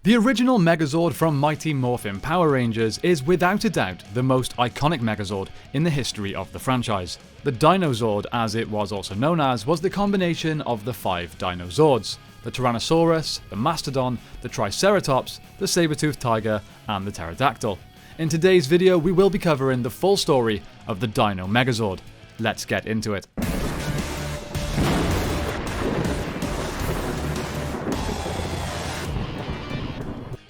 The original Megazord from Mighty Morphin Power Rangers is without a doubt the most iconic Megazord in the history of the franchise. The Dinozord, as it was also known as, was the combination of the 5 Dinozords: the Tyrannosaurus, the Mastodon, the Triceratops, the Saber-toothed Tiger, and the Pterodactyl. In today's video, we will be covering the full story of the Dino Megazord. Let's get into it.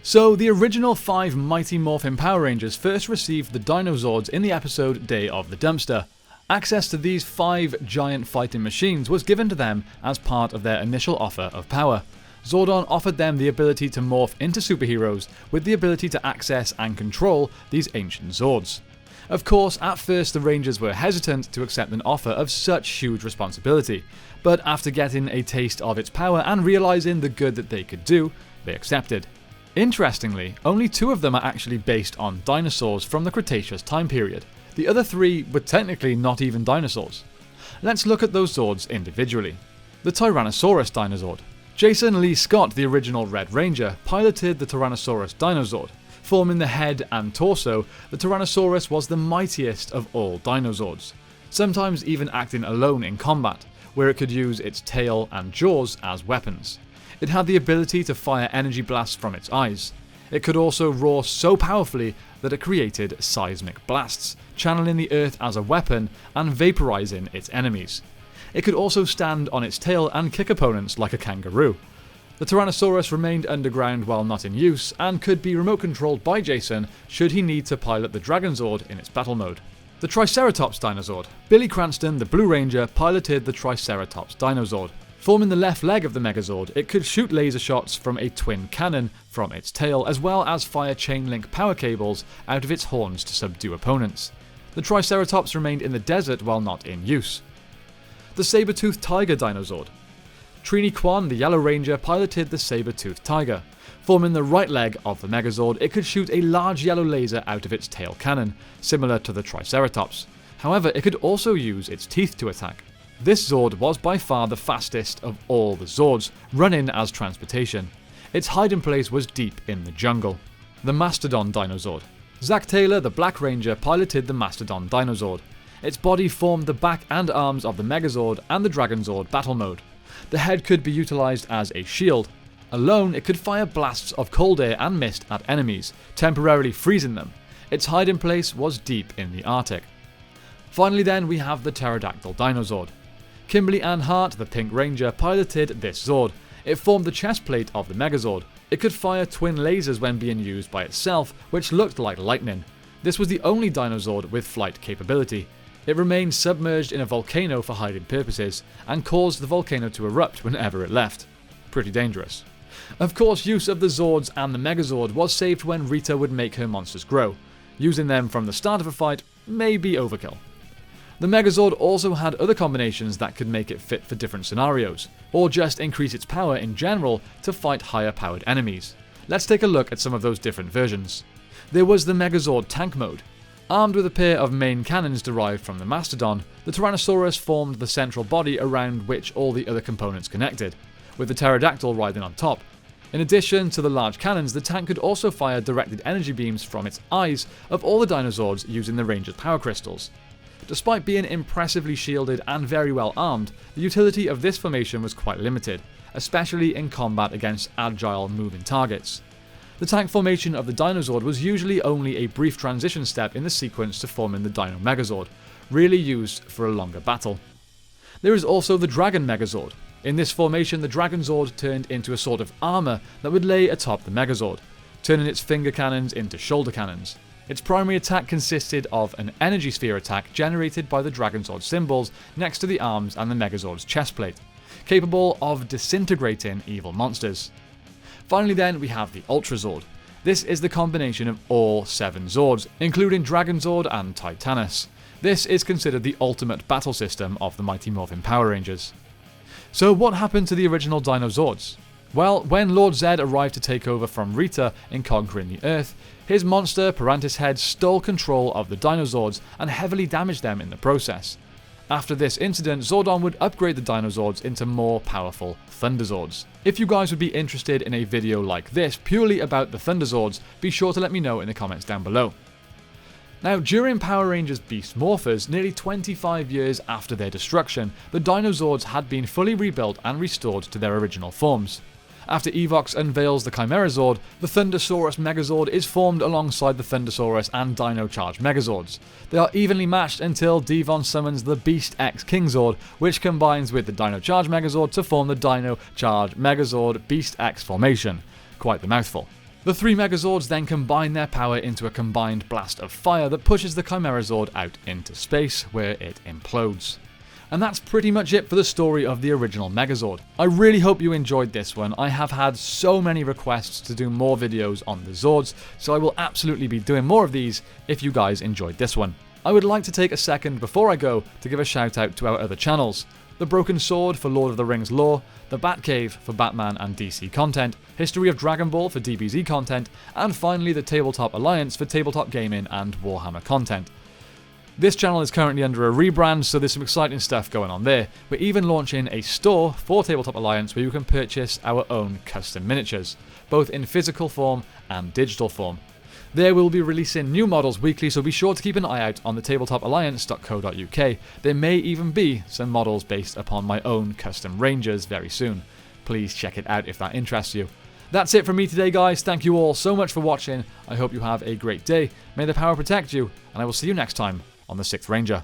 So, the original 5 Mighty Morphin Power Rangers first received the Dinozords in the episode Day of the Dumpster. Access to these 5 giant fighting machines was given to them as part of their initial offer of power. Zordon offered them the ability to morph into superheroes with the ability to access and control these ancient Zords. Of course, at first the Rangers were hesitant to accept an offer of such huge responsibility, but after getting a taste of its power and realizing the good that they could do, they accepted. Interestingly, only 2 of them are actually based on dinosaurs from the Cretaceous time period. The other 3 were technically not even dinosaurs. Let's look at those Zords individually. The Tyrannosaurus Dinozord. Jason Lee Scott, the original Red Ranger, piloted the Tyrannosaurus Dinozord. Forming the head and torso, the Tyrannosaurus was the mightiest of all Dinozords, sometimes even acting alone in combat, where it could use its tail and jaws as weapons. It had the ability to fire energy blasts from its eyes. It could also roar so powerfully that it created seismic blasts, channeling the earth as a weapon and vaporizing its enemies. It could also stand on its tail and kick opponents like a kangaroo. The Tyrannosaurus remained underground while not in use, and could be remote controlled by Jason should he need to pilot the Dragonzord in its battle mode. The Triceratops Dinozord. Billy Cranston, the Blue Ranger, piloted the Triceratops Dinozord. Forming the left leg of the Megazord, it could shoot laser shots from a twin cannon from its tail, as well as fire chain-link power cables out of its horns to subdue opponents. The Triceratops remained in the desert while not in use. The Saber-toothed Tiger Dinozord. Trini Kwan, the Yellow Ranger, piloted the Saber-toothed Tiger. Forming the right leg of the Megazord, it could shoot a large yellow laser out of its tail cannon, similar to the Triceratops. However, it could also use its teeth to attack. This Zord was by far the fastest of all the Zords, running as transportation. Its hiding place was deep in the jungle. The Mastodon Dinozord. Zack Taylor, the Black Ranger, piloted the Mastodon Dinozord. Its body formed the back and arms of the Megazord and the Dragonzord battle mode. The head could be utilized as a shield. Alone, it could fire blasts of cold air and mist at enemies, temporarily freezing them. Its hiding place was deep in the Arctic. Finally then, we have the Pterodactyl Dinozord. Kimberly Ann Hart, the Pink Ranger, piloted this Zord. It formed the chest plate of the Megazord. It could fire twin lasers when being used by itself, which looked like lightning. This was the only Dinozord with flight capability. It remained submerged in a volcano for hiding purposes, and caused the volcano to erupt whenever it left. Pretty dangerous. Of course, use of the Zords and the Megazord was saved when Rita would make her monsters grow. Using them from the start of a fight may be overkill. The Megazord also had other combinations that could make it fit for different scenarios, or just increase its power in general to fight higher powered enemies. Let's take a look at some of those different versions. There was the Megazord tank mode. Armed with a pair of main cannons derived from the Mastodon, the Tyrannosaurus formed the central body around which all the other components connected, with the Pterodactyl riding on top. In addition to the large cannons, the tank could also fire directed energy beams from its eyes of all the Dinozords using the Ranger's power crystals. Despite being impressively shielded and very well armed, the utility of this formation was quite limited, especially in combat against agile, moving targets. The tank formation of the Dinozord was usually only a brief transition step in the sequence to forming the Dino Megazord, really used for a longer battle. There is also the Dragon Megazord. In this formation, the Dragonzord turned into a sort of armor that would lay atop the Megazord, turning its finger cannons into shoulder cannons. Its primary attack consisted of an energy sphere attack generated by the Dragonzord symbols next to the arms and the Megazord's chest plate, capable of disintegrating evil monsters. Finally then, we have the Ultrazord. This is the combination of all 7 Zords, including Dragonzord and Titanus. This is considered the ultimate battle system of the Mighty Morphin Power Rangers. So what happened to the original Dinozords? Well, when Lord Zed arrived to take over from Rita in Conquering the Earth, his monster, Parantis Head, stole control of the Dinozords and heavily damaged them in the process. After this incident, Zordon would upgrade the Dinozords into more powerful Thunderzords. If you guys would be interested in a video like this, purely about the Thunderzords, be sure to let me know in the comments down below. Now, during Power Rangers Beast Morphers, nearly 25 years after their destruction, the Dinozords had been fully rebuilt and restored to their original forms. After Evox unveils the Chimerazord, the Thundersaurus Megazord is formed alongside the Thundersaurus and Dino Charge Megazords. They are evenly matched until Devon summons the Beast X Kingzord, which combines with the Dino Charge Megazord to form the Dino Charge Megazord Beast X formation. Quite the mouthful. The three Megazords then combine their power into a combined blast of fire that pushes the Chimerazord out into space, where it implodes. And that's pretty much it for the story of the original Megazord. I really hope you enjoyed this one. I have had so many requests to do more videos on the Zords, so I will absolutely be doing more of these if you guys enjoyed this one. I would like to take a second before I go to give a shout out to our other channels. The Broken Sword for Lord of the Rings lore, the Batcave for Batman and DC content, History of Dragon Ball for DBZ content, and finally the Tabletop Alliance for tabletop gaming and Warhammer content. This channel is currently under a rebrand, so there's some exciting stuff going on there. We're even launching a store for Tabletop Alliance where you can purchase our own custom miniatures, both in physical form and digital form. There we'll be releasing new models weekly, so be sure to keep an eye out on the tabletopalliance.co.uk. There may even be some models based upon my own custom Rangers very soon. Please check it out if that interests you. That's it from me today, guys. Thank you all so much for watching. I hope you have a great day. May the power protect you, and I will see you next time on the 6th Ranger.